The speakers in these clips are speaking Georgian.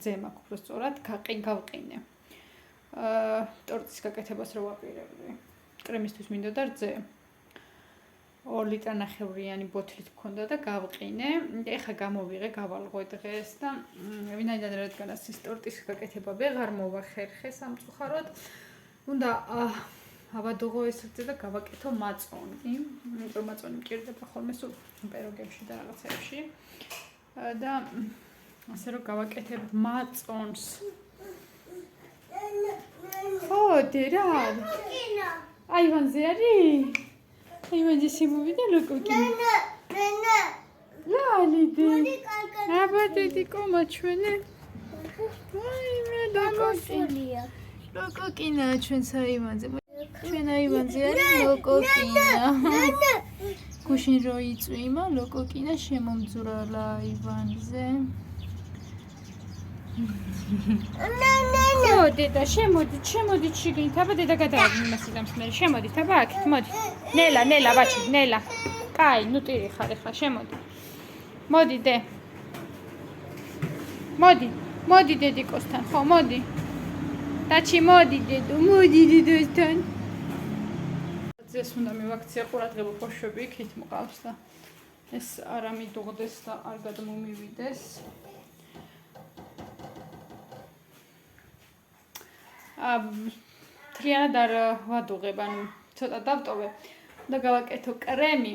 ძემ აქვს უფრო სწორად, გავყინე. ტორტის გაკეთებას რო ვაპირებდი. კრემისთვის მინდოდა რძე. 2 ლიტრანახევრიანი ბოთლით მქონდა და გავყინე. ეხა გამოვიღე, გავალღვე დღეს და ვინაიდან რადგანაც ის ტორტის გაკეთება ვეღარ მოვახერხე სამწუხაროდ, უნდა ავადოღო ეს რძე და გავაკეთო მაწონი. იმიტომ მაწონი მჭირდება ხოლმე სულ პეროგებში და რაღაცებში. და ასე რომ გავაკეთებ მაწონს. ხოდი რა? აივანზე არის? აივანზე შემოვიდა ლოკოკინა. ლალიდე. აბა დედიკო მაჩვენე. აი მე ლოკოკინია. ლოკოკინა ჩვენ საივანზე. ჩვენ აივანზე არის ლოკოკინა. გუშინ რო იწვიმა ლოკოკინა შემომძვრალა აივანზე. ო დედა შემოდით შიგნით აბა დედა გადავაგდო მასილამს მე შემოდით აბა აქეთ მოდი ნელა ბაჭი ნელა კაი ნუ ტირი ხარ ახლა შემოდი მოდი დე მოდი დედიკოსთან ხო მოდი დაჩი მოდი დედოსთან ძეს უნდა მივაქცია ყურადღება ბოშვები იქით მყავს და ეს არ ამიდუღდეს და არ გადმომივიდეს თლიანად არ ვადუღებ, ანუ ცოტა დავტოვე და გავაკეთო კრემი.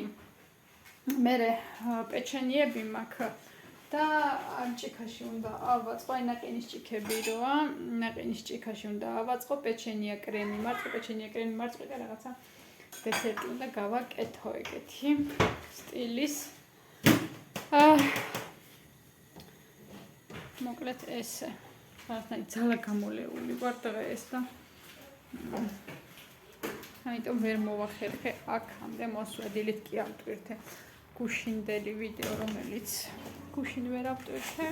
მერე პეჩენიები მაქვს და ჭიქაში უნდა ავაწყო, აი ნაყინის ჭიქები როა, ნაყინის ჭიქაში უნდა ავაწყო პეჩენია კრემი, მარწყე და რაღაცა დესერტი უნდა გავაკეთო ეგეთი სტილის. მოკლედ ესე რაღაცნაირად ძალა გამოლეული ვარ დღეს და ამიტომ ვერ მოვახერხე აქამდე მოსვლა დილით კი ავტვირთე გუშინდელი ვიდეო რომელიც გუშინ ვერ ავტვირთე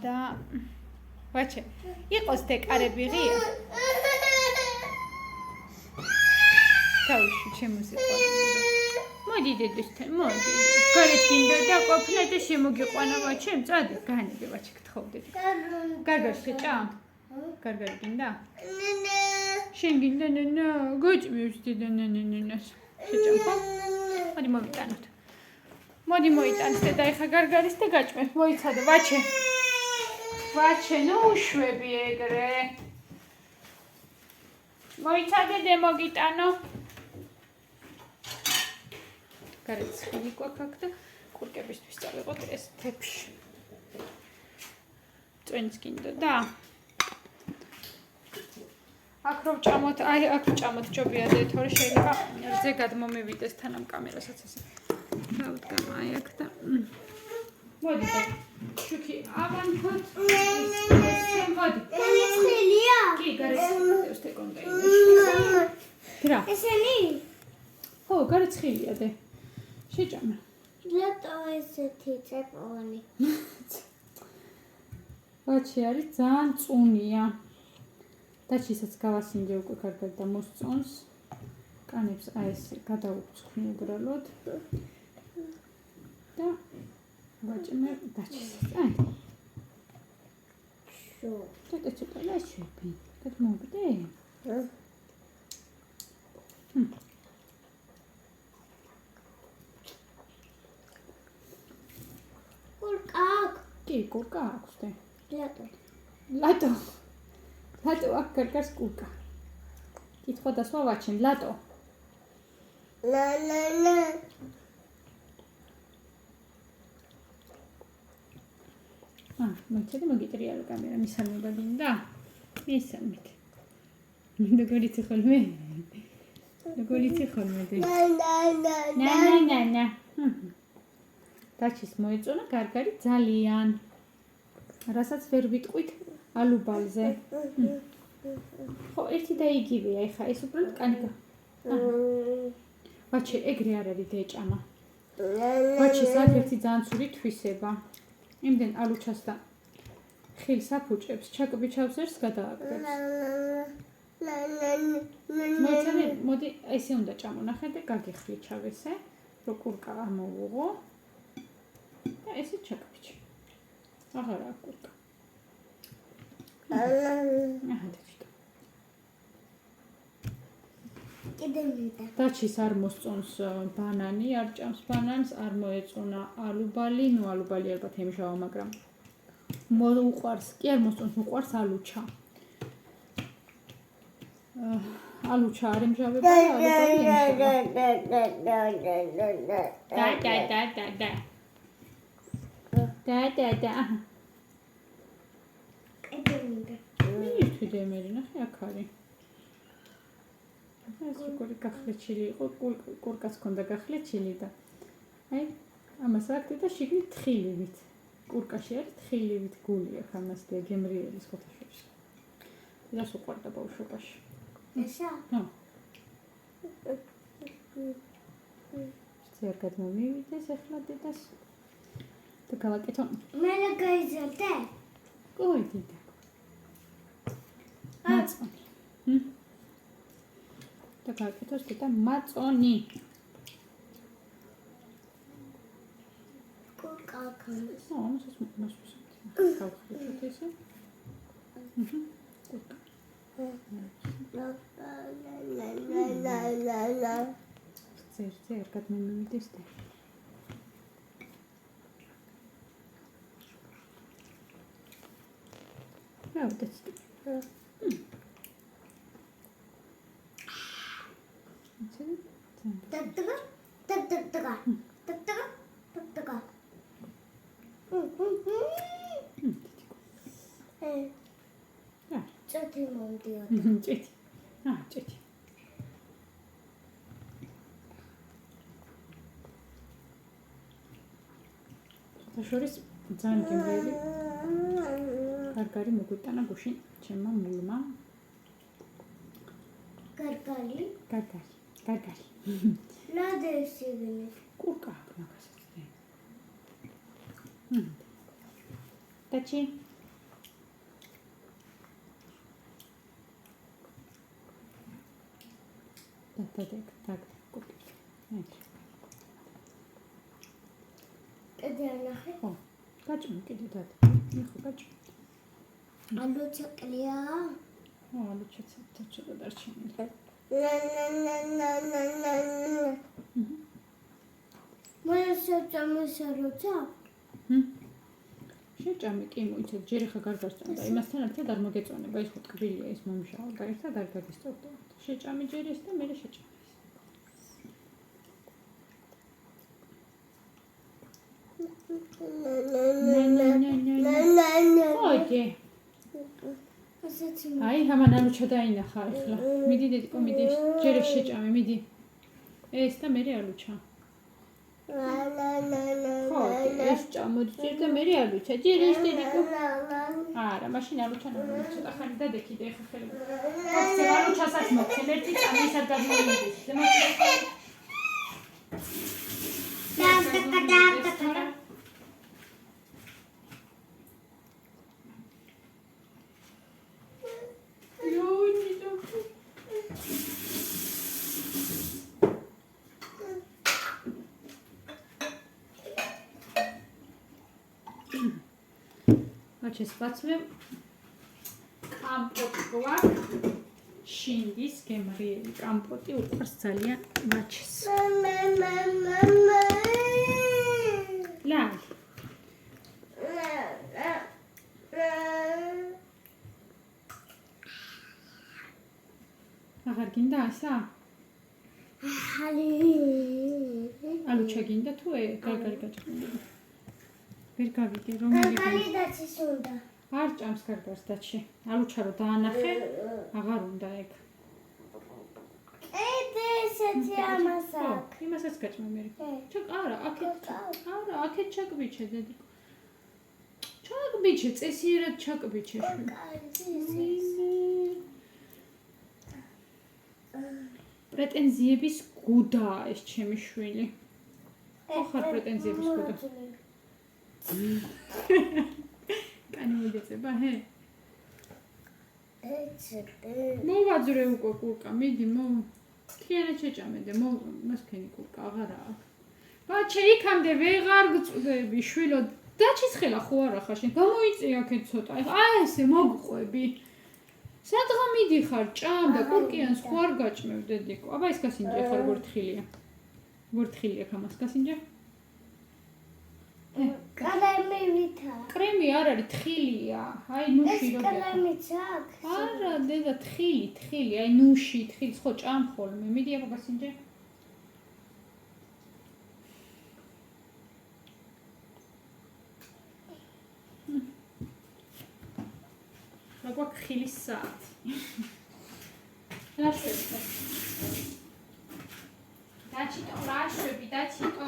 და ვაჩე იყოს დეკარები ღია თავში შემოსიყვანო მოდი დედასთან მოდი გარეთ გინდა და ყოფნა და შემოგიყვანა ვაჩემ წადი განიდე ვაჩე გთხოვდები გარგარ შეჭა გარგარ გინდა შენ გინდა ნანა გოჭმევს დედა ნანას შეჭამ ხო მოდი მოვიტანოთ მოდი მოიტანს დედა ეხა გარგარის და გაჭმევს მოიცადე ვაჩე ნუ უშვები ეგრე მოიცადე დე მოგიტანო გარეთ ხილი გვაქვს აქ და კურკებისთვის წავიღოთ ეს თეფში. წვენს გინდა და აქ რომ ჭამოთ, აი აქ ჭამოთ ჯობია და თორე შეიძლება რძე გადმომივიდეს თან ამ კამერასაც ესე. დავდგა აი აქ და მოდი და შუქი ავანქოთ. მოდი. ეს ხილია? კი, გარეთ ეს კონტეინერში. რა? ესენი? ხო, გარეთ ხილია და შეჭამა. რატო ესეთი წეპოვანი? ვაჩი არის ძალიან წუნია. დაჩისაც გავასინჯე უკვე კარგად და მოსწონს. კანებს აი ეს გადავუწქვი უბრალოდ. და ვაჩი მე დაჩისაც. აი. შო. ცოტა ლაშები. გადმოვიდე? კი, კურკა აქვს და. ლატო აქ კარგას კურკა. კითხვა დასვა ვაჩემ, ლატო. მოიცადე მოგიტრიალო კამერა, მისამება გინდა? მისამეთ. როგორიც ხოლმე? ნანა. დაჩის მოეწონა გარგარი ძალიან. რასაც ვერ ვიტყვით ალუბალზე. ხო, ერთი და იგივეა, ეხა ეს უბრალოდ კანიკა. ვაჩე, ეგრე არ არის დეჭამა. ვაჩე, საერთი ძალიან ცუდი თვისება. იმდენ ალუჩას და ხილს აფუჭებს, ჩაკბიჩავს ერს გადააგდებს. მოდი, ესე უნდა ჭამონახე და გაგეხლიჩავ ესე, რო კურკა ამოვუღო. და ესე ჩაკბიჩ. აღარა აქვს კურკა. დაჩის არ მოსწონს ბანანი, არ ჭამს ბანანს, არ მოეწონა ალუბალი, ნუ ალუბალი ალბათ ემჟავა, მაგრამ მოუყვარს, კი არ მოსწონს, მოყვარს ალუჩა. ალუჩა არ ემჟავება, ალუბალი ემჟავა. და. მივიდე მე ნახე აქ არის. ეს როგორი გახლეჩილი იყო, კურკაც ქონდა გახლეჩილი და აი ამას აქეთ და შიგნით თხილივით. კურკაში არის თხილივით გული აქ ამას და გემრიელის ხოთაშორის. დედას უყვარდა ბავშვობაში. ესა? ჰა. ზერ გადმომივიდეს ახლა დედას. და გავაკეთო. მე გაიზარდე? ოი დედა. მაწონი. და გავაკეთოს დედა მაწონი. კურკა ქონდეს. ამასაც მოსვისოთ. გავხდეთ ესე. კურკა. ზერ გადმომივიდეს და რავდეთ. ჭეთი მომდიოდა. ჭეთი. ჭეთი. შორის ძალიან გემრიელი გარგარი მოგვიტანა გუშინ ჩემმა მულმა. გარგალი? გარგარი. ლადესივინი. კურკა მაგასაც. დაჩი. და კურკა. კიდე ნახე. ხო. გაჭმე კიდე და. ნახო გაჭმე. ალუჩა კლია. ალუჩაც ცოტა დარჩენილი. მოსაჭამესაროცა? შეჭამე კი მოიცეთ, ჯერ ხა გარგარს ჭამდა. იმასთან ერთად არ მოგეწონება, ის ხო ტკბილია, ის მომშავა. გაერთად არ გაგისწორდა. შეჭამე ჯერ ეს და მე შეჭამე. ოჯე. აი, ამან ალუჩა დაინახა ახლა. მიდი დედიკო, მიდი. ჯერ შეჭამე, მიდი. ეს და მე ალუჩა. ხო, ეს ჭამოდი ჯერ და მე ალუჩა. ჯერ ეს დედიკო. არა, მაშინ ალუჩა ნუ ცოტა ხანი დადექიდე ხა ხელი. ხო, ალუჩასაც მოხსენ ერთი წამისად გადმოვიდეს. ზემოწიე. და. Acest facem compot გვაქვს შინდის გემრიელი კომპოტი უყვარს ძალიან მაჩეს. ლაი. აღარ გინდა ასა? ალუჩა გინდა თუ გარგარი გაჭმული? ვერ გავიგე რომელი გარგარი დაცის უნდა. არ ჭამს გარგარს დაჩი. ალუჩა რო დაანახე, აღარ უნდა ეგ. ესეთი ამას აქვს. იმასაც გაჭმე მე. არა, აქეთ ჩაკბიჩე დედიკო. ჩაკბიჩე, წესიერად ჩაკბიჩე. პრეტენზიების გუდაა ეს ჩემი შვილი. ხო ხარ პრეტენზიების გუდა. კანი მოგეწება, ჰე? მოვაძრე უკვე კურკა, მიდი, მთლიანად შეჭამე და მოსქენი კურკა აღარა აქვს. ბაჩე, იქამდე ვეღარ გწვდები, შვილო, დაჩიცხელა ხო არა ხარ შენ? გამოიწია აქეთ ცოტა. აი ესე მოგყვები. სადღა მიდიხარ ჭამ და კურკიანს ხო არ გაჭმევ დედიკო. აბა ეს გასინჯე ხარ გორთხილია. გორთხილია ხამას გასინჯე. კრემი არ არის თხილია. აი ნუში რო. არა დედა თხილი, აი ნუში თხილი ხო ჭამ ხოლმე. მიდი აბა გასინჯე. Agua ხილისაათი. რა შეიძლება? დაჩიტო, რა შვები, დაჩიტო.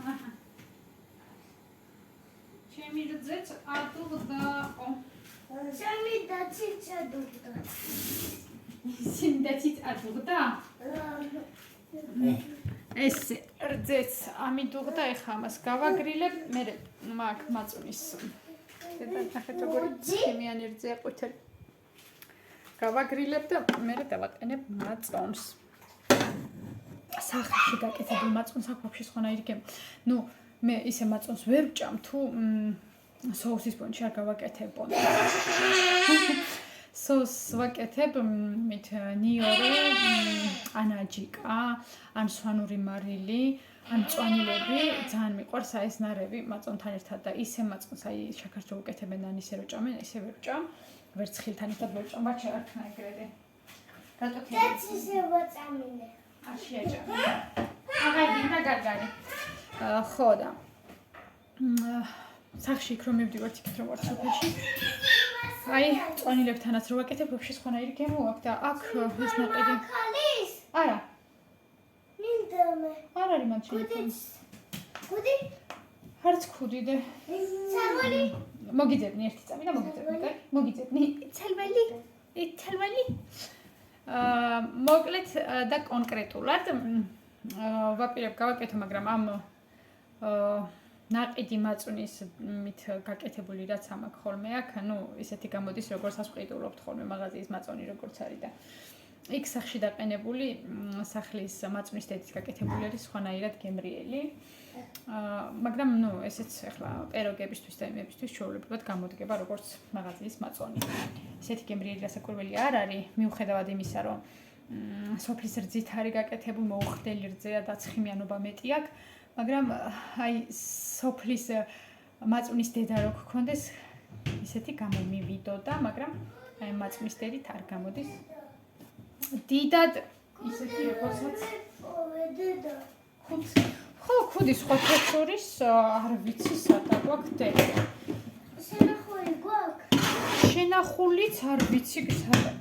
აჰა. ჩემი რძეც ადუღდაო. ჩემი დაციც ადუღდა. შენ დაციც ადუღდა? ეს რძეც ამიდუღდა ეხა ამას გავაგრილებ, მე მაგ მაწუნის და ნახეთ როგორ ქიმიანი რძეა ყვითელი. გავაგრილებ და მე დავაყენებ მაწონს. სახში გაკეთებულ მაწონს აქ ვაფშე სხვანაირი გემ. ნუ მე ისე მაწონს ვერ ვჭამ თუ соусის პონჩი არ გავაკეთებ პონჩი. соус ვაკეთებ მით ნიორი, ანაჯიკა, ან სვანური მარილი, ან წვანილები, ძალიან მიყვარს ეს ნარევი მაწონთან ერთად და ისე მაწონს აი შაქარს რო უკეთებენ ან ისე რო ჭამენ, ისე ვერ ვჭამ, ვერცხლთან ერთად ვერ ვჭამ, ბაჩა არ ქნა ეგრევე. რატო ქნა? დაც ისე ვაწამინე. არ შეაჭამე. აღარ გინდა გარგარი. ხო და სახში იქ რომ მივდივართ იქით რომ ვარ სოფელში. აი წვანილებთანაც რო ვაკეთებ, ვაფშე სხვანაირი გემო აქვს და აქ ეს ნაყიდი. არა. მინდომე. არ არის მათ შეიძლება. ხუდი? არც ხუდიდე. ცალველი? მოგიძებნი ერთი წამი და მოგიძებნი, კაი? მოგიძებნი. ცალველი? ცალველი? მოკლედ და კონკრეტულად ვაპირებ გავაკეთო, მაგრამ ამ ნაყიდი მაწუნის მით გაკეთებული რაც ამაკ ხოლმე აქ, ну, ისეთი გამოდის, როგორც ასყიდულობთ ხოლმე მაღაზიის მაწონი როგორც არის და იქ სახში დაყენებული სახლის მაწუნის დედის გაკეთებული არის სხვანაირად გემრიელი. მაგრამ ну, ესეც ახლა პეროგებისთვის და იმებისთვის ჩვეულებრივად გამოდგება როგორც მაღაზიის მაწონი. ესეთი გემრიელი რასაკვირველი არ არის, მიუხედავად იმისა, რომ სოფლის რძით არის გაკეთებული, მოუხდელი რძეა და ცხიმიანობა მეტი აქვს, მაგრამ აი სოფლის მაწუნის დედა რო გქონდეს, ისეთი გამომივიდოდა, მაგრამ აი მაწუნის დედით არ გამოდის. დიდად ისეთი როგორცაც დედა. ხო, ხუდის ხოთებს შორის არ ვიცი სადა გვაქვს დედა. შენახული გვაქვს? შენახულიც არ ვიცი სადა.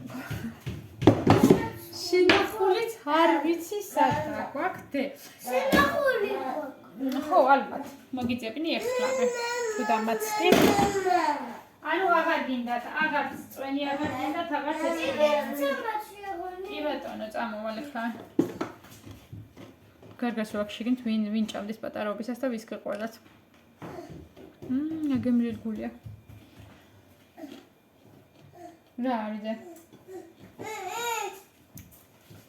შენახულიც არ ვიცი სადა გვაქვს დედა. შენახული გვაქვს? ხო, ალბათ. მოგიძებნი ეხლავე. თუ დამაცდი. ანუ აღარ გინდათ, აღარ წვენი აღარ გინდათ, აღარ წესწრენი. კი ბატონო, წამოვალ ახლა. გარგას რო აქ შეგინთ ვინ ჭამდეს პატარაობისას და ვის გეყოლათ. გემრიელი გულია. რა არის და?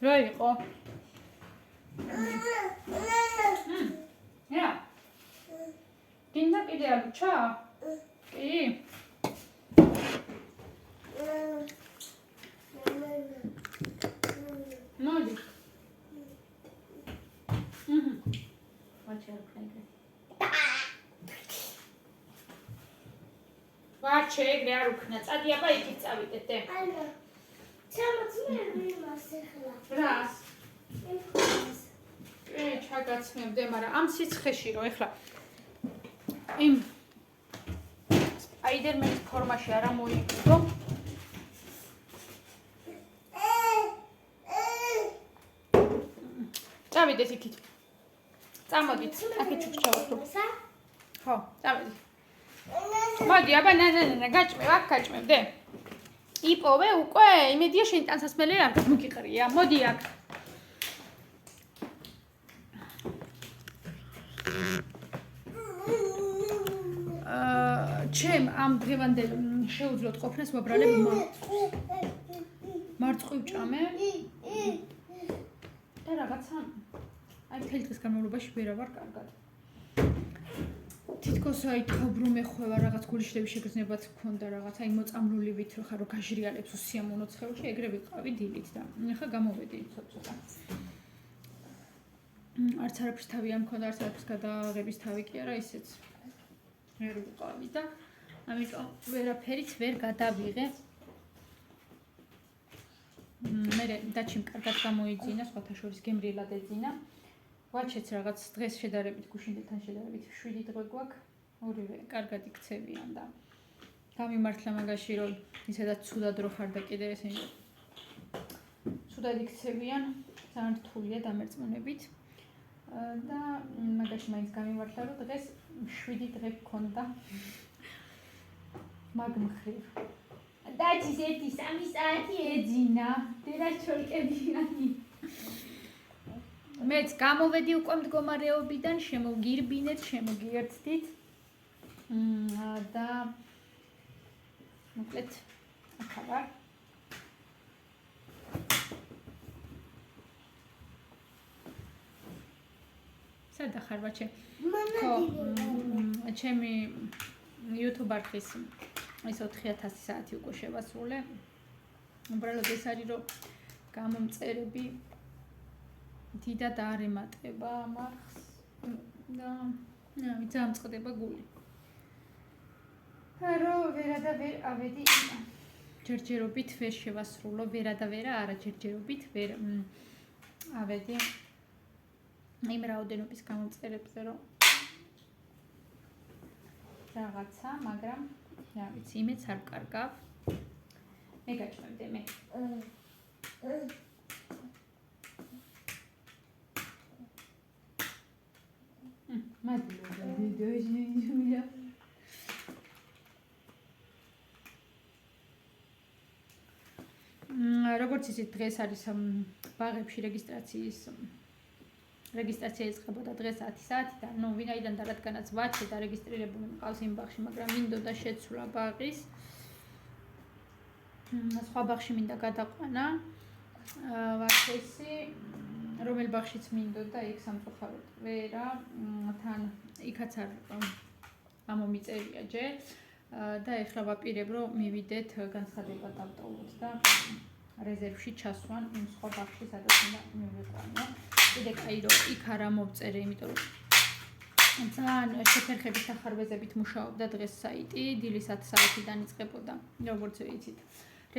რა იყო? რა? გინდა კიდე ალუჩა? კი. მოდი. ვაჩე ეგრე არ უქნა. წადი აბა იქით წავიდეთ დე. ალა. ჩამოწმე იმას ახლა. რას? ჩაგაცმევდე, მაგრამ ამ სიცხეში რო ეხლა იმ სპაიდერმენის ფორმაში არ ამოიგდო. წავიდეთ იქით. წამოდით, აქეთ ჩუქჩავთ. ხო, წავიდეთ. მოდი, აბა ნანა, გაჭმევ, აქ გაჭმევდე. იპოვე უკვე, იმედია შენ ტანსასმელი არ გმოგიყრია. მოდი აქ. ჩემ ამ დღევანდელ შეუძლოთ ყოფნას ვაბრალებ მარწყვი ვჭამე და რაღაცა აი მთელი დღის განმავლობაში ვერავარ კარგად. თითქოს აი თავბრუმე ხვევა რაღაც გულიშლების შეგრძნებაც მქონდა რაღაც აი მოწამლულივით ხარ რო გაჟრიალებს უსიამოვნო ცხელში ეგრე ვიყავი დილით და ახლა გამოვედი ცოტა. არც არაფრის თავი არ მქონდა, არც არაფრის გადაღების თავი კი არა, ისეც ვერ ვიყავი და ამიტომ ვერაფერიც ვერ გადავიღე. მე დაჩიმ კარგად გამოიძინა, სხვათა შორის გემრიელად ეძინა. ვაჩეც რაღაც დღეს შედარებით გუშინდელთან შედარებით 7 დღე გვაქვს. ორივე კარგად იქცევიან და გამიმართლა მაგაში რომ ისედაც ცუდად რო ხარ და კიდე ესენი ცუდად იქცევიან, ძალიან რთულია დამერწმუნებით. და მაგაში მაინც გამიმართლა რომ დღეს 7 დღე გქონდა მაგ მხრივ. დაჩის 1-3 საათი ეძინა, დედაჩოლკებიანი. მეც გამოვედი უკვე მდგომარეობიდან, შემოგირბინეთ, შემოგიერთდით. და მოკლედ ახლა ვარ. სადა ხარ ბაჩე? ხო, ჩემი YouTube არხის ეს 4000 საათი უკვე შევასრულე. უბრალოდ ეს არის რომ გამომწერები დიდად არ ემატება ამას და ძალიან წყდება გული. რომ ვერა და ვერ ავედი ჯერჯერობით ვერ შევასრულო, ვერა და ვერა არა ჯერჯერობით ვერ ავედი იმ რაოდენობის გამომწერებზე რომ რაღაცა, მაგრამ რა ვიცი, იმეც არ კარგავ. მე გაჭმევდე მე. მადლობა. როგორც იცით, დღეს არის ბაღებში რეგისტრაცია იწყებოდა დღეს 10 საათიდან, ну, ვინაიდან და რადგანაც ვაჩე და რეგისტრირებული მყავს იმ ბაღში, მაგრამ მინდოდა შეცვლა ბაღის. სხვა ბაღში მინდა გადაყვანა. ვაჩესი, რომელ ბაღშიც მინდოდა, იქ სამწუხაროდ ვერა, თან იქაც არ ამომიწერია ჯერ. და ეხლა ვაპირებ რომ მივიდეთ განცხადება დავტოვოთ და რეზერვში ჩასვან იმ სხვა ბაღში სადაც უნდა მივიყვანო. კიდე კაი რომ იქ არ ამოვწერე, იმიტომ რომ ძალიან შეფერხების ახარბეზებით მუშაობდა დღეს საიტი, დილის 10 საათიდან იწყებოდა, როგორც ვიცით.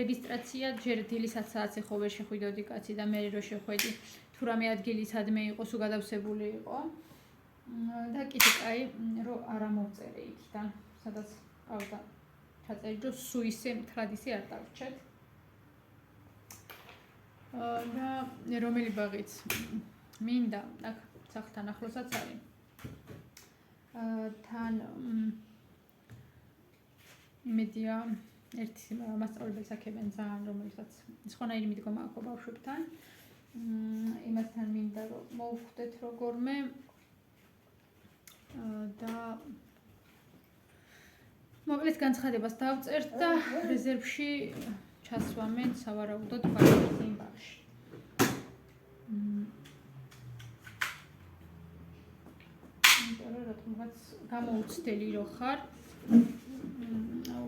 რეგისტრაცია ჯერ დილის 10 საათზე ხო ვერ შეხვიდოდი კაცი და მე რო შეხვედი თუ რამე ადგილი სადმე იყო, სულ გადავსებული იყო. და კიდე კაი რომ არ ამოვწერე იქიდან, სადაც ყავდა ჩაწერი რომ სუისე ტრადიცი არ დავჭეთ. და რომელი ბაღიც მინდა, აქ სახლთან ახლოსაც არის. თან იმედია ერთი მასწავლებელს აქებენ ძალიან, რომელსაც სხვანაირი მიდგომა აქვს ბავშვებთან. იმასთან მინდა რომ მოვხვდეთ როგორმე და მოკლედ განცხადებას დავწერთ და რეზერვში ჩასვამენ სავარაუდოდ ბაღის იმ ბაღში. რატომღაც გამოუცდელი რო ხარ,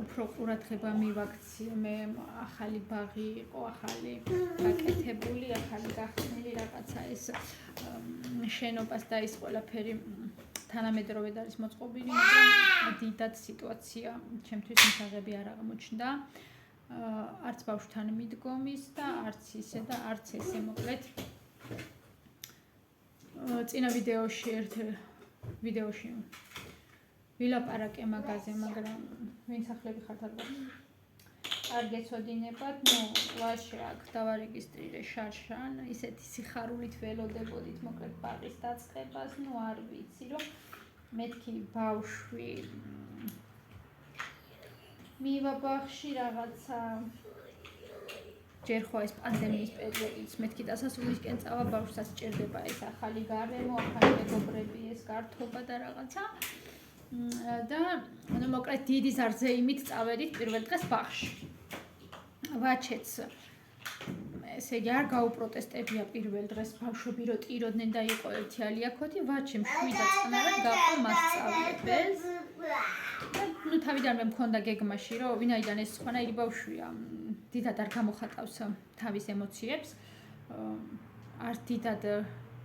უფრო ყურადღება მივაქციე, მე ახალი ბაღი იყო, ახალი გაკეთებული, ახალი გახსნილი რაღაცა ეს შენობას და ის ყველაფერი თანამედროვედ არის მოწყობილი, მაგრამ დიდად სიტუაცია ჩემთვის მისაღები არ აღმოჩნდა. არც ბავშვთან მიდგომის და არც ისე და არც ესე, მოკლედ. წინა ვიდეოში ვილაპარაკე მაგაზე, მაგრამ ვინ სახლები ხართ ალბათ არ გეცოდინებათ, ვაშე აქ დავარეგისტრირე შარშან, ისეთი სიხარულით ველოდებოდით, მოკლედ ბაღის დაწყებას, არ ვიცი, რომ მეთქი ბავშვი მივა ბაღში რაღაცა ჯერ ხო ეს პანდემიის პერიოდიც მეთქი დასასრულისკენ წავა, ბავშვსაც სჭირდება ეს ახალი გარემო, ახალი მეგობრები, ეს გართობა და რაღაცა. და მოკლედ დიდი ზარზეიმით წავედით პირველ დღეს ბაღში. ვაჩეც ესე იგი არ გაუპროტესტებია პირველ დღეს ბავშვები რო ტიროდნენ და იყო ერთი ალიაქოთი ვაჩემ 7 წნარად გაყო მასწავლებელს ნუ თავიდანვე მქონდა გეგმაში რომ ვინაიდან ეს სხვანაირი ბავშვია დიდად არ გამოხატავს თავის ემოციებს არ დიდად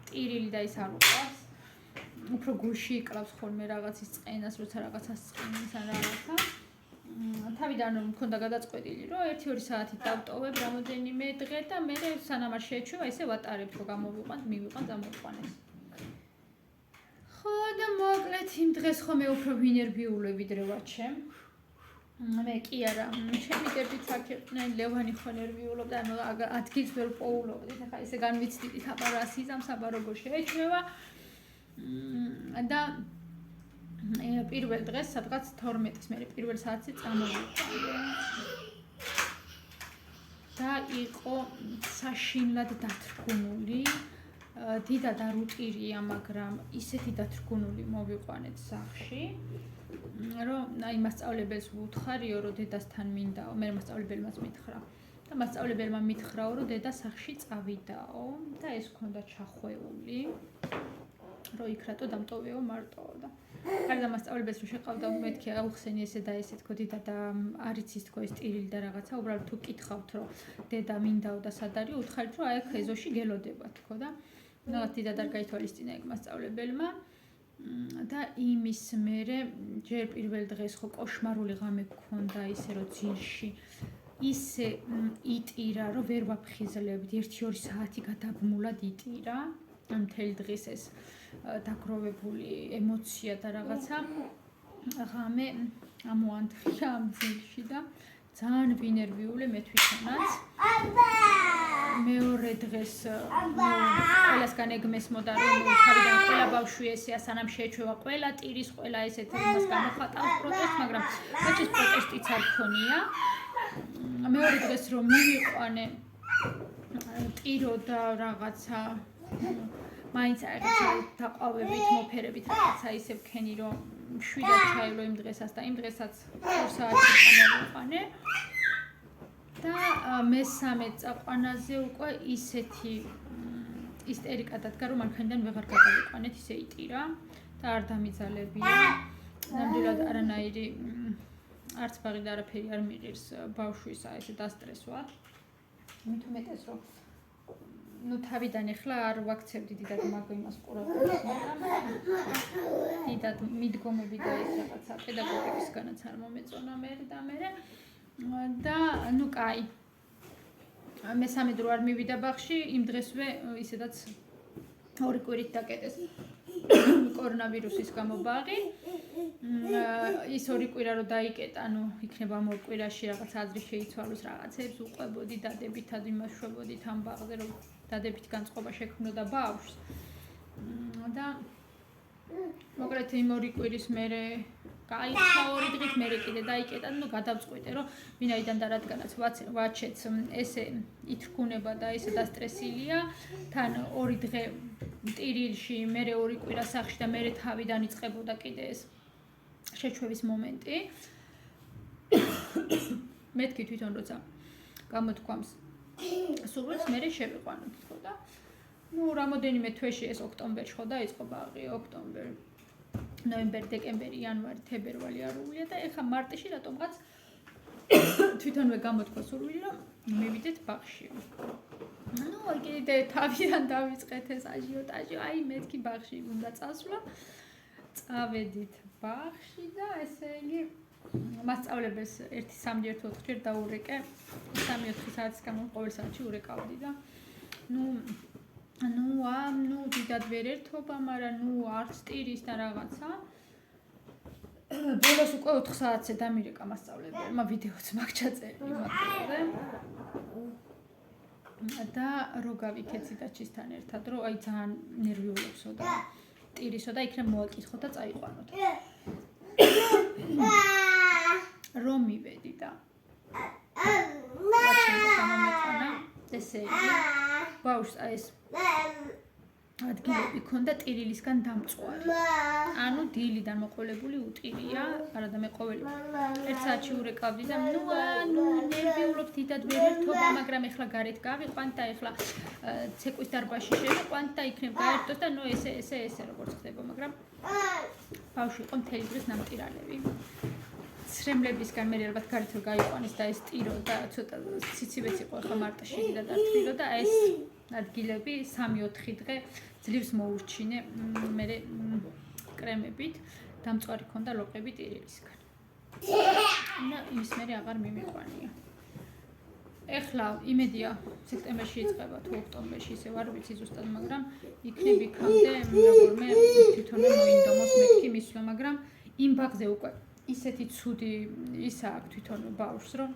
ტირილი და ის არ უყვარს უფრო გულში იკლავს ხოლმე რაღაცის წყენას როცა რაღაცას წყენის ან რაღაცა თავიდან მქონდა გადაწყვეტილი რომ 1-2 საათი დავტოვებ რამოდენიმე დღე და მე სანამ არ შეეჩვევა ისე ვატარებ რომ გამოვიყვანთ მივიყვანთ ამოყვანეს ხო და მოკლედ იმ დღეს ხომ მე უფრო ვინერვიულე ვიდრე ვაჩემ მე კი არა ჩემი დებიც აქ იყვნენ ლევანი ხო ნერვიულობდა ანუ ადგილს ვერ პოულობდით ახლა ესე განვიცდით აბა რა სიზამს აბა როგორ შეეჩვევა და პირველ დღეს სადღაც 12-ის მე პირველ საათზე წამოვიყვანე და იყო საშინლად დათრგუნული დიდად არ უტირია მაგრამ ისეთი დათრგუნული მოვიყვანეთ სახლში რომ აი მასწავლებელს ვუთხარიო რომ დედასთან მინდაო მე მასწავლებელმაც მითხრა და მასწავლებელმა მითხრაო რომ დედა სახლში წავიდაო და ეს ქონდა ჩახვეული რომ იქ რატო დამტოვეო მარტო და გარდა მასწავლებელს რომ შეყავდა მეთქი აუხსენი ესე და ესე თქო დედა და არ იცის თქო ეს ტირილი და რაღაცა უბრალოდ თუ კითხავთ რომ დედა მინდაო და სად არის უთხარით რომ აი აქ ეზოში გელოდება თქო და რაღაც დიდად არ გაითვალისწინა ეგ მასწავლებელმა და იმის მერე ჯერ პირველ დღეს ხო კოშმარული ღამე გქონდა ისე რომ ძილში ისე იტირა რომ ვერ ვაფხიზლებდი 1-2 საათი გადაბმულად იტირა მთელი დღის ეს დაგროვებული ემოცია და რაღაცა ღამე ამოანთხრა ამ ძილში და ძალიან ვინერვიულე მე თვითონაც მეორე დღეს ყველასგან ეგ მესმოდა რომ თავიდან ყველა ბავშვი ესეა სანამ შეეჩვევა ყველა ტირის ყველა ესეთ იმას გამოხატავს პროტესტს მაგრამ მაჩის პროტესტიც არ ქონია მეორე დღეს რომ მივიყვანე ტირო და რაღაცა მაინც რაღაცა დაყავებით მოფერებით რაღაცა ისე ვქენი რომ შვიდად ჩაილო იმ დღესაც და იმ დღესაც 2 საათი წამოვიყვანე და მესამე წაყვანაზე უკვე ისეთი ისტერიკა დადგა რომ მანქანიდან ვეღარ გადავიყვანეთ ისე იტირა და არ დამიძალებია ნამდვილად არანაირი არც ბაღი და არაფერი არ მიღირს ბავშვისა ესე დასტრესვა მით უმეტეს რომ ნუ თავიდან ახლა არ ვაქცევდი დიდად მაგ იმას ყურადღებას მაგრამ დიდად მიდგომები და ეს რაღაცა პედაგოგებისგანაც არ მომეწონა მე და ნუ კაი მესამე დრო არ მივიდა ბაღში იმ დღესვე ისედაც 2 კვირით დაკეტეს კორონავირუსის გამო ბაღი ის 2 კვირა რო დაიკეტა ნუ იქნება ამ 2 კვირაში რაღაც აზრი შეიცვალოს რაღაცებს უყვებოდი დადებითად იმას შვებოდით ამ ბაღზე რომ დადებით განწყობა შექმნოდა ბავშვს და მოკლედ იმ 2 კვირის მერე გაიქცა 2 დღით მერე კიდე დაიკეტა ნუ გადავწყვიტე რომ ვინაიდან და რადგანაც ვაჩეც ესე ითრგუნება და ესე დასტრესილია თან 2 დღე ტირილში მერე 2 კვირა სახლში და მერე თავიდან იწყებოდა კიდე ეს შეჩვევის მომენტი მეთქი თვითონ როცა გამოთქვამს სულს მერე შევიყვანოთ თქო და ნუ რამოდენიმე თვეში ეს ოქტომბერში ხო დაიწყო ბაღი ოქტომბერი ნოემბერი დეკემბერი იანვარი თებერვალი არულია და ეხა მარტში რატომღაც თვითონვე გამოთქვა სურვილი რომ მივიდეთ ბაღში ნუ კიდე თავიდან დავიწყეთ ეს აჟიოტაჟი აი მეთქი ბაღში უნდა წასვლა წავედით ბაღში და ესე იგი მასწავლებელს 1-3-4 ჯერ დაურეკე 3-4 საათის გამო ყოველ საათში ურეკავდი და ნუ დიდად ვერ ერთობა მაგრამ ნუ არც ტირის და რაღაცა ბოლოს უკვე 4 საათზე დამირეკა მასწავლებელმა ვიდეოც მაგ ჩაწერილი მაგაზე და რო გავიქეთ სიტაჩისთან ერთად რომ აი ძალიან ნერვიულებსო და ტირისო და იქნებ მოაკითხო და წაიყვანოთ რომ მივედი და ვაჩინდა გამომეყვანა ესე ბავშვს ეს ადგილები ქონდა ტირილისგან დამწვარი. ანუ დილიდან მოყოლებული უტირია, არადა მე ყოველი ერთ საათში ურეკავდი და ნუ ნერვიულობ დიდად ვერ ერთობა, მაგრამ ეხლა გარეთ გავიყვანთ და ეხლა ცეკვის დარბაზში შევიყვანთ და იქნებ გაერთოს და ნუ ესე როგორც ხდება, მაგრამ ბავშვი იყო მთელი დღის ნამტირალები. ცრემლებისგან მე ალბათ გარეთ რომ გაიყვანეს და ეს ტირო და ცოტა ციცივეც იყო ახლა მარტში და დათვლილო და ეს ადგილები 3-4 დღე ძლივს მოურჩინე მე კრემებით დამწვარი ქონდა ლოყები ტირილისგან. და იმის მე აღარ მიმიყვანია. ეხლა იმედია სექტემბერში იწყება თუ ოქტომბერში ისე ვარ ვიცი ზუსტად, მაგრამ იქნებ იქამდე როგორმე თვითონვე მოინდომოს მეთქი მისვლა, მაგრამ იმ ბაღზე უკვე ისეთი ცუდი ისა აქვს თვითონვე ბავშვს, რომ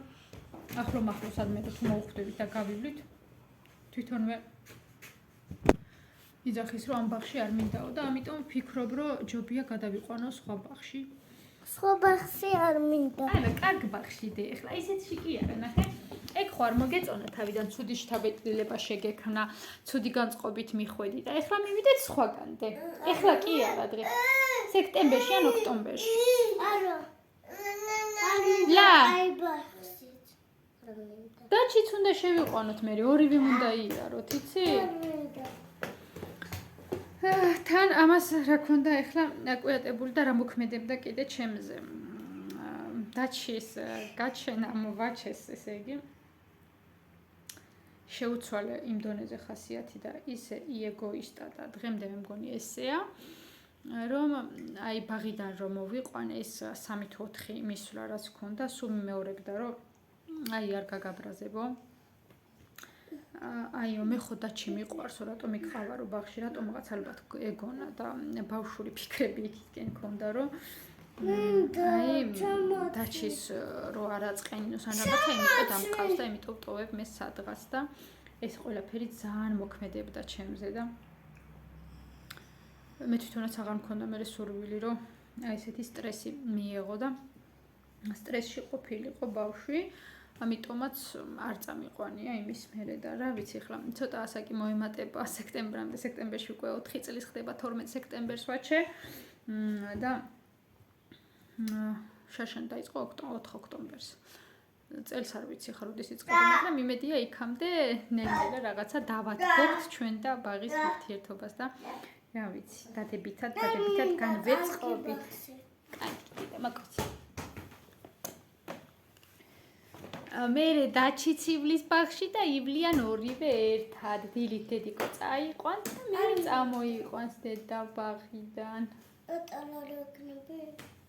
ახლო-მახლო სადმე თუ მოუხვდებით და გავივლით თვითონვე იძახის რომ ამ ბაღში არ მინდაო და ამიტომ ვფიქრობ რომ ჯობია გადავიყვანო სხვა ბაღში. სხვა ბაღში არ მინდა. არა, კარგ ბაღში დე. ეხლა ისეთში კი არა, ნახე. ეგ ხო არ მოგეწონა თავიდან ცუდი შთაბეჭდილება შეგექმნა, ცუდი განწყობით მიხვედი და ეხლა მივიდეთ სხვაგან დე. ეხლა კი არა დღე. სექტემბერში ან ოქტომბერში. არა. ლა. აი ბაღში. დაჩიც უნდა შევიყვანოთ მე, ორივე უნდა იაროთ, იცი? თან ამას რა ქონდა ეხლა აკვიატებული და რა მოქმედებდა კიდე ჩემზე. დაჩის გაჩენა მოვაჩეს, ესე იგი. შეუცვალე იმ დონეზე ხასიათი და ისე იეგოისტა და დღემდე მე მგონი ესეა, რომ აი ბაღიდან რომ მოვიყვანე ეს 3-4 მისვლა რაც ქონდა, სულ მეორებდა რომ აი არ გაგაბრაზებო. აიო მე ხო დაჩი მიყვარს, რატომ მიყავარო ბაღში, რატომღაც ალბათ ეგონა და ბავშვური ფიქრები იქიდან ქონდა, რომ აი დაჩის რო არ აწყენინოს ან რაღაცა იმიტომ დამყავს და იმიტომ ვტოვებ მე სადღაც და ეს ყველაფერი ძალიან მოქმედებდა ჩემზე და მე თვითონაც აღარ მქონდა მე სურვილი რომ აი ესეთი სტრესი მიეღო და სტრესში ყოფილიყო ბავშვი. ამიტომაც არ წამიყვანია იმის მერე და რა ვიცი ახლა ცოტა ასაკი მოემატება სექტემბრამდე, სექტემბერში უკვე 4 წელი ხდება 12 სექტემბერს ვაჩე და შაშან დაიწყო 4 ოქტომბერს. წელს არ ვიცი ხა როდის იწყება, მაგრამ იმედია იქამდე ნელ-ნელა რაღაცა დავადგოთ ჩვენ და ბაღის ურთიერთობას და რა ვიცი, დადებითად განვეწყობით. კაი, მაგოც. მერე დაჩიც ივლის ბაღში და ივლიან ორივე ერთად დილით დედიკო წაიყვანს და მე წამოიყვანს დედა ბაღიდან.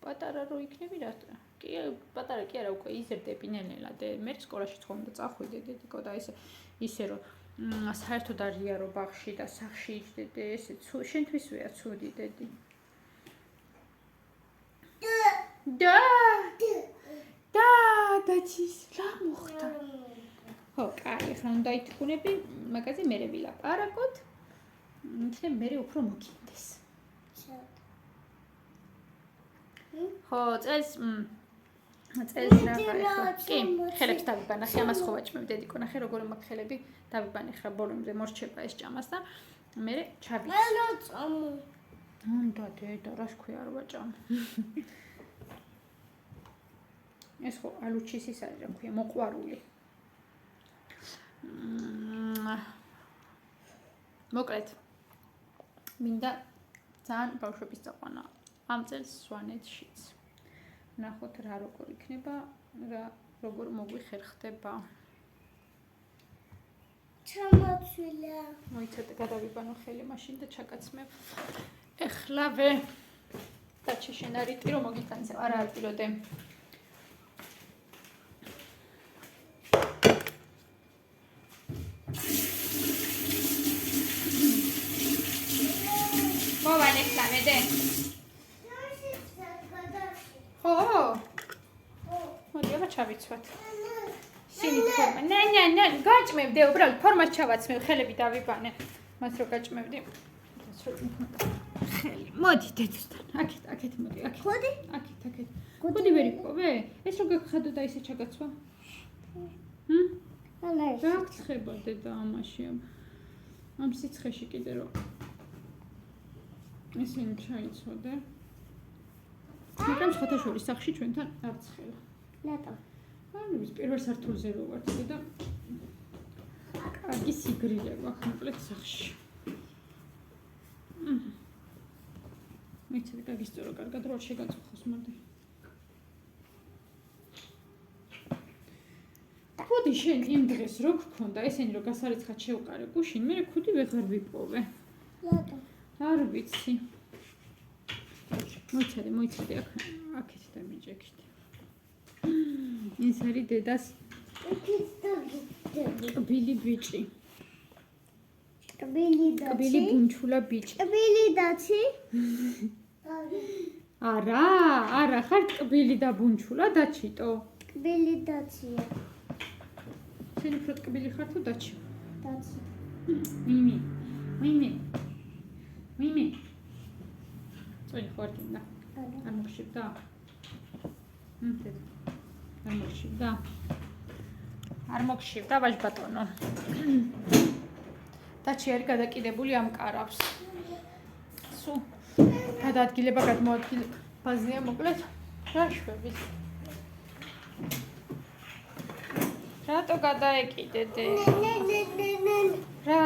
პატარა რო იქნები რა? კი, პატარა კი არა, უკვე იზრდები ნელ-ნელა და მე სკოლაში ხომ და წახვიდე დედიკო და ისე რომ საერთოდ არ იარო ბაღში და სახში იჯდე ესე შენთვისვეა ცუდი დედი. და დაჩის რა მოხდა? ხო, კაი, ახლა უნდა ითქუნები, მაგაზე მერე ვილაპარაკოთ. იქნებ მერე უფრო მოგინდეს. ხო, წელს რა ახლა? კი, ხელებს დავიბანახე, ამას ხო ვაჭმევ დედიკო, ნახე როგორ მაქვს ხელები, დავიბანე ხა ბოლომდე მორჩება ეს ჭამას და მერე ჩავიცი. არა წამო. უნდა დედა, რას ქვია არ ვაჭამ. ეს ხო ალუჩის ის არის რა ქვია მოყვარული. მოკლედ მინდა ძალიან ბავშვების წაყვანა ამ წელს სვანეთშიც. ნახოთ რა როგორ იქნება, როგორ მოგვიხერხდება. ჩამოცვილა. მოიცადე გადავიბანო ხელი მაშინ და ჩაკაცმევ. ეხლავე დაჩი შენ არიტი რომ მოგიტანცევ, არა აწილოდე. ჩავიცვათ. სინი ფორმა. ნე, გაჭმევდე, უბრალოდ ფორმას ჩავაცმევ, ხელები დავიბანე. მას რო გაჭმევდი. ხელი. მოდი დედასთან. აქეთ მოდი, აქეთ. ხოდი? აქეთ. ხოდი ვერ იყვე? ეს რო გაგხადო და ისე ჩაგაცვა? ალა. გაგცხება დედა ამაში. ამ სიცხეში კიდე რო ისინი ჩაიცოდე. მაგრამ ხოთაშორის სახში ჩვენთან არც ხელა. რატო? ანუ ის პირველ სართულზე რო ვართ და კარგი სიგრილება მოკლედ სახში. მეცადე გაგისწორო კარგად რო შეგაწუხოს მოდი. ხოდი შენ იმ დღეს რო გქონდა ესენი რო გასარიცხად შევყარე გუშინ მე ხუდი ვეღარ ვიპოვე. რატო? არ ვიცი. მოიცადე აქეთ და მიჭექით. ის არის დედას კბილი ბიჭი. კბილი ბუნჩულა ბიჭი. კბილი დაცი? არა, ხარ კბილი და ბუნჩულა დაჩიტო. კბილი დაცია. შენ უფრო კბილი ხარ თუ დაჩი? დაცი. მიმი. წვენი ხარ კიდე. არ მოხშიბდა? არ მოხშიბდა ვაჟ ბატონო. დაჩი არის გადაკიდებული ამ კარავს. სუ გადაადგილება გადმოადგილებაზეა მოკლედ. რა შვების? რატო გადაეკიდე? რა?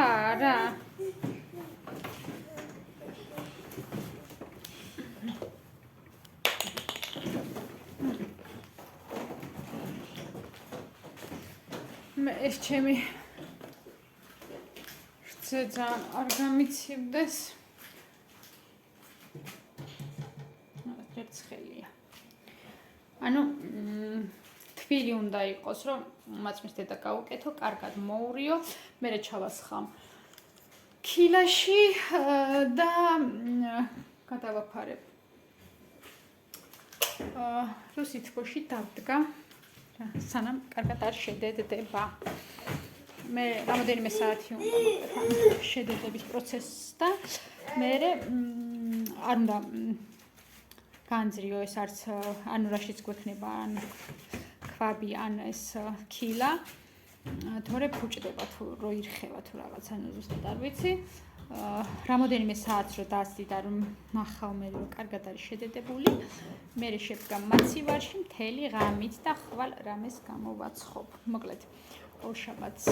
ეს ჩემი ძალიან არ გამიცივდეს. ერთხელია. ანუ თბილი უნდა იყოს, რომ მაწმის დედა გავუკეთო, კარგად მოურიო, მერე ჩავასხამ ქილაში და გადავაფარებ. რუსითბოში დავდგა. სანამ კარგად არ შედედდება. მე რამოდენიმე საათი უნდა შედედების პროცესს და მე არ უნდა განძრიო ეს არც ანუ რაშიც გვექნება ან ქვაბი ან ეს ქილა თორე ფუჭდება თუ რო ირხევა თუ რაღაც ანუ ზუსტად არ ვიცი რამოდენიმე საათს რო დაასწრდი და რომ ნახავ მე რომ კარგად არის შედედებული მე შედგა მაცივარში მთელი ღამით და ხვალ რამეს გამოვაცხობ მოკლედ ორ შაბათს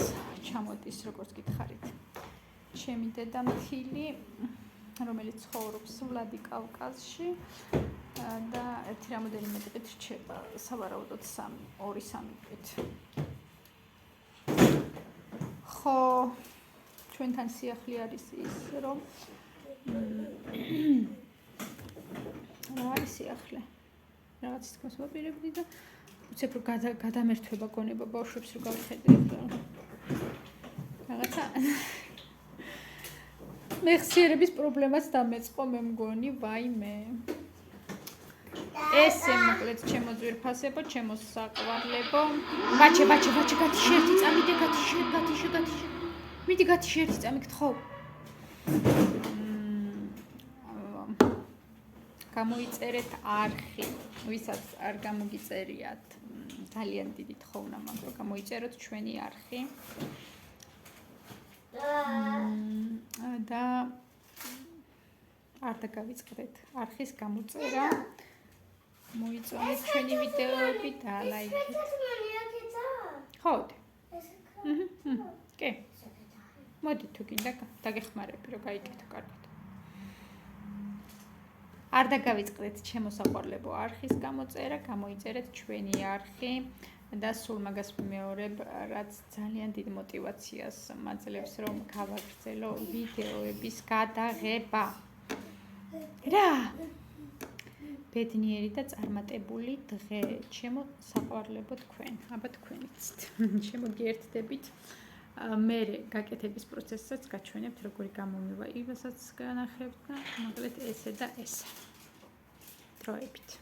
ჩამოდის როგორც გითხარით ჩემი დედამთილი რომელიც ცხოვრობს ვლადიკავკაზში და ერთი რამოდენიმე დღით რჩება სავარაუდოდ 2-3 დღით ხო ჩვენთან სიახლე არის ის რომ რა არის სიახლე რაღაც თქოს ვაპირებდი და უცებ რომ გადამერთვება გონება ბავშვებს რო გავხედრებ და რაღაცა მეხსიერების პრობლემას დამეწყო მე მგონი ვაიმე ესე მოკლედ ჩემო ძვირფასებო ჩემო საყვარლებო ბაჩე გათიშერთი წამიდე გათიშე მიდი გათიშერთი წამი გთხოვ გამოიწერეთ არხი ვისაც არ გამოგიწერიათ ძალიან დიდი თხოვნა მაქვს გამოიწეროთ ჩვენი არხი და არ დაგავიწყდეთ არხის გამოწერა მოიწონეთ ჩვენი ვიდეოები და ლაიქეთ ხო კი მოდი თუ გინდა დაგეხმარები რომ გაიგეთო კარგად არ დაგავიწყდეთ ჩემო საყვარლებო არხის გამოწერა გამოიწერეთ ჩვენი არხი და სულ მაგას ვიმეორებ რაც ძალიან დიდ мотивაციას მაძლევს რომ გავაგრძელო ვიდეოების გადაღება რა ბედნიერი და წარმატებული დღე ჩემო საყვარლებო თქვენ აბა თქვენიც შემოგიერთდებით მე გაკეთების პროცესსაც გაჩვენებთ როგორი გამომივა იმასაც განახებთ და მოკლედ ესე და ესე დროებით